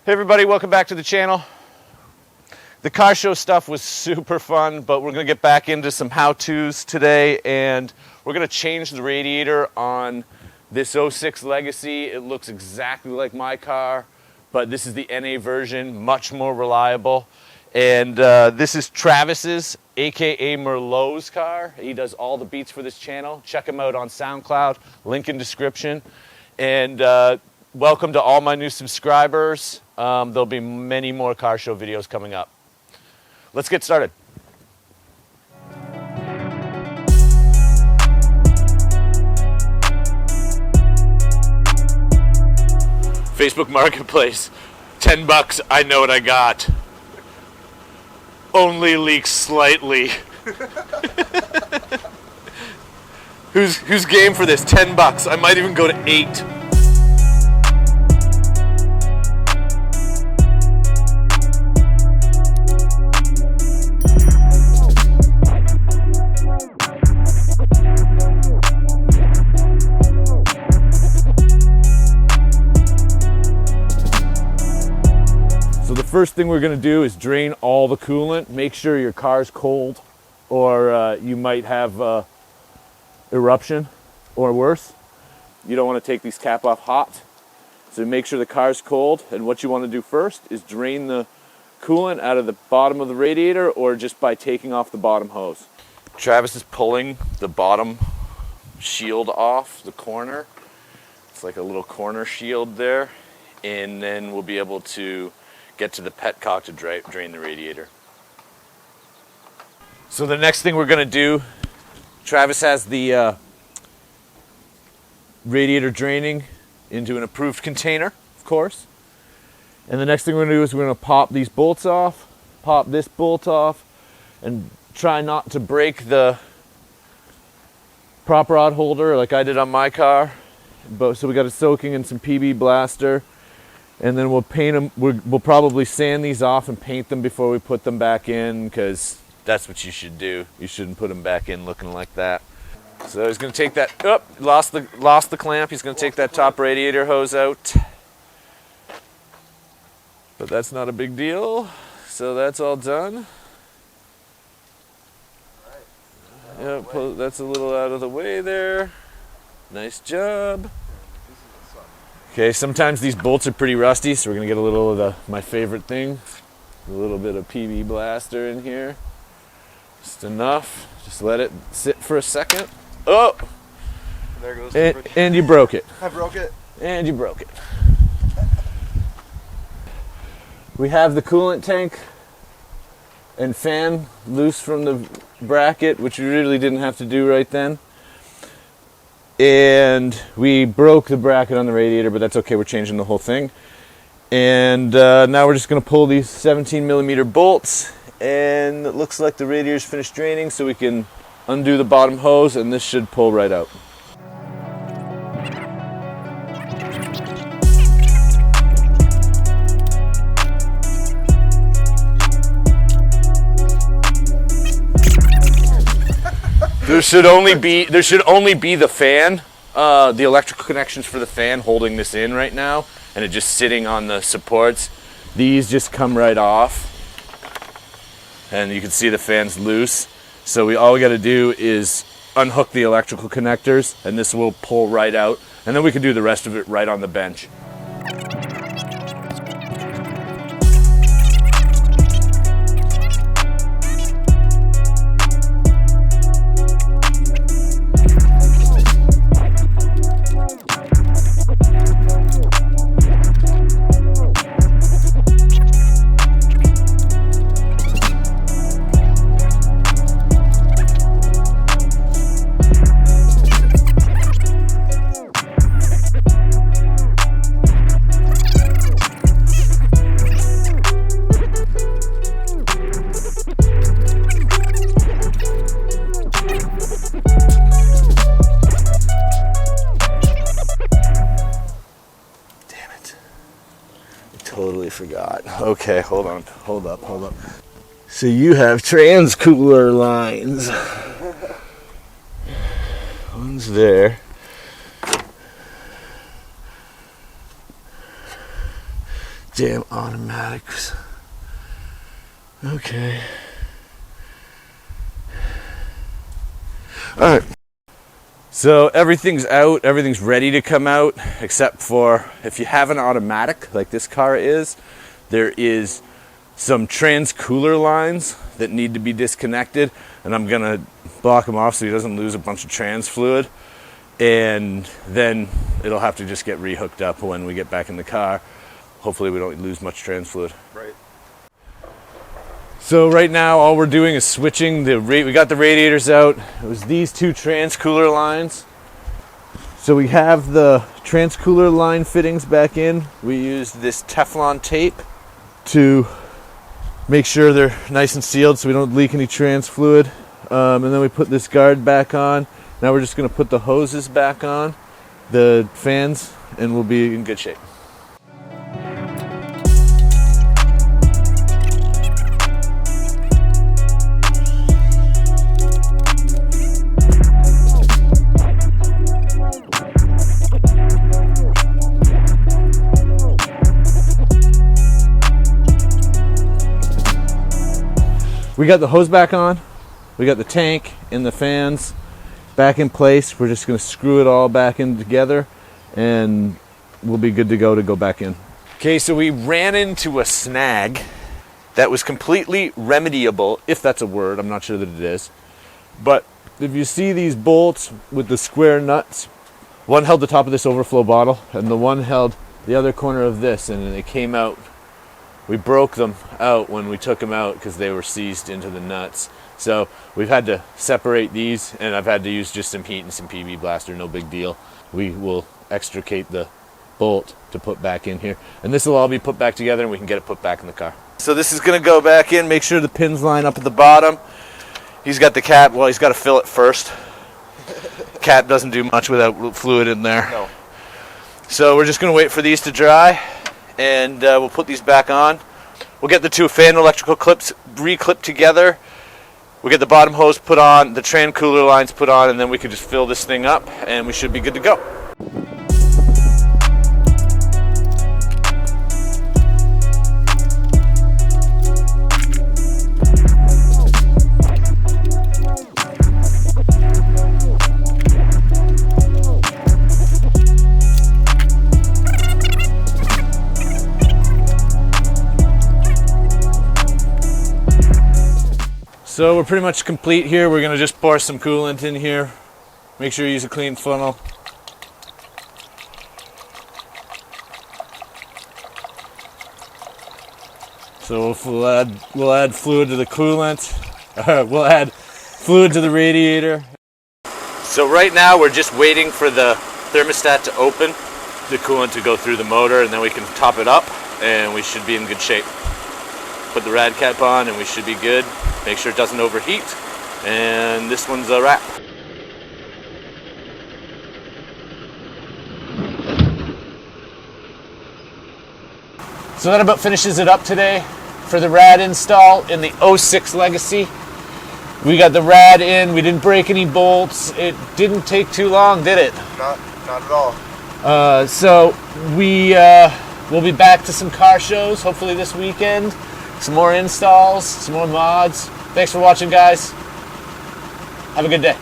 Hey everybody, welcome back to the channel. The car show stuff was super fun, but we're going to get back into some how-tos today, and we're going to change the radiator on this '06 Legacy. It looks exactly like my car, but this is the NA version, much more reliable. And this is Travis's, aka Merlot's car. He does all the beats for this channel. Check him out on SoundCloud, link in description. And welcome to all my new subscribers. There'll be many more car show videos coming up. Let's get started. Facebook Marketplace, $10, I know what I got. Only leaks slightly. Who's game for this? $10. I might even go to 8. So the first thing we're going to do is drain all the coolant. Make sure your car's cold, or you might have eruption or worse. You don't want to take these cap off hot. So make sure the car's cold, and what you want to do first is drain the coolant out of the bottom of the radiator, or just by taking off the bottom hose. Travis is pulling the bottom shield off the corner. It's like a little corner shield there, and then we'll be able to get to the petcock to drain the radiator. So the next thing we're going to do, Travis has the radiator draining into an approved container, of course. And the next thing we're going to do is we're going to pop these bolts off, pop this bolt off, and try not to break the prop rod holder like I did on my car. So we got it soaking in some PB Blaster. And then we'll paint them. We'll probably sand these off and paint them before we put them back in, because that's what you should do. You shouldn't put them back in looking like that. So he's going to take that. Oh, lost the clamp. He's going to take that top radiator hose out. But that's not a big deal. So that's all done. Yeah, that's a little out of the way there. Nice job. Okay, sometimes these bolts are pretty rusty, so we're going to get a little of my favorite thing, a little bit of PB Blaster in here. Just enough. Just let it sit for a second. Oh! There goes and you broke it. I broke it. And you broke it. We have the coolant tank and fan loose from the bracket, which we really didn't have to do right then. And we broke the bracket on the radiator, but that's okay, we're changing the whole thing. And now we're just going to pull these 17mm bolts, and it looks like the radiator's finished draining, so we can undo the bottom hose, and this should pull right out. There should only be the fan, the electrical connections for the fan holding this in right now, and it just sitting on the supports. These just come right off, and you can see the fan's loose. So all we got to do is unhook the electrical connectors, and this will pull right out, and then we can do the rest of it right on the bench. Totally forgot. Okay, hold on. Hold up. So you have trans cooler lines. One's there. damn automatics. Okay. All right. So everything's out, everything's ready to come out, except for if you have an automatic like this car is, there is some trans cooler lines that need to be disconnected, and I'm gonna block him off so he doesn't lose a bunch of trans fluid, and then it'll have to just get rehooked up when we get back in the car. Hopefully we don't lose much trans fluid. Right. So right now all we're doing is switching we got the radiators out. It was these two trans cooler lines. So we have the trans cooler line fittings back in. We used this Teflon tape to make sure they're nice and sealed so we don't leak any trans fluid. And then we put this guard back on. Now we're just going to put the hoses back on, the fans, and we'll be in good shape. We got the hose back on, we got the tank and the fans back in place. We're just going to screw it all back in together and we'll be good to go back in. Okay, so we ran into a snag that was completely remediable, if that's a word, I'm not sure that it is. But if you see these bolts with the square nuts, one held the top of this overflow bottle and the one held the other corner of this, and they came out. We broke them out when we took them out because they were seized into the nuts. So we've had to separate these, and I've had to use just some heat and some PB blaster, no big deal. We will extricate the bolt to put back in here. And this will all be put back together and we can get it put back in the car. So this is gonna go back in, make sure the pins line up at the bottom. He's got the cap, well, he's got to fill it first. Cap doesn't do much without fluid in there. No. So we're just gonna wait for these to dry, and we'll put these back on. We'll get the two fan electrical clips re-clipped together. We'll get the bottom hose put on, the tran cooler lines put on, and then we can just fill this thing up and we should be good to go. So we're pretty much complete here. We're going to just pour some coolant in here. Make sure you use a clean funnel. So we'll add fluid to the coolant. We'll add fluid to the radiator. So right now we're just waiting for the thermostat to open, the coolant to go through the motor, and then we can top it up and we should be in good shape. Put the rad cap on and we should be good. Make sure it doesn't overheat, and this one's a wrap. So that about finishes it up today for the rad install in the 06 Legacy. We got the rad in, we didn't break any bolts. It didn't take too long, did it? Not at all. So we'll be back to some car shows, hopefully this weekend. Some more installs, some more mods. Thanks for watching, guys. Have a good day.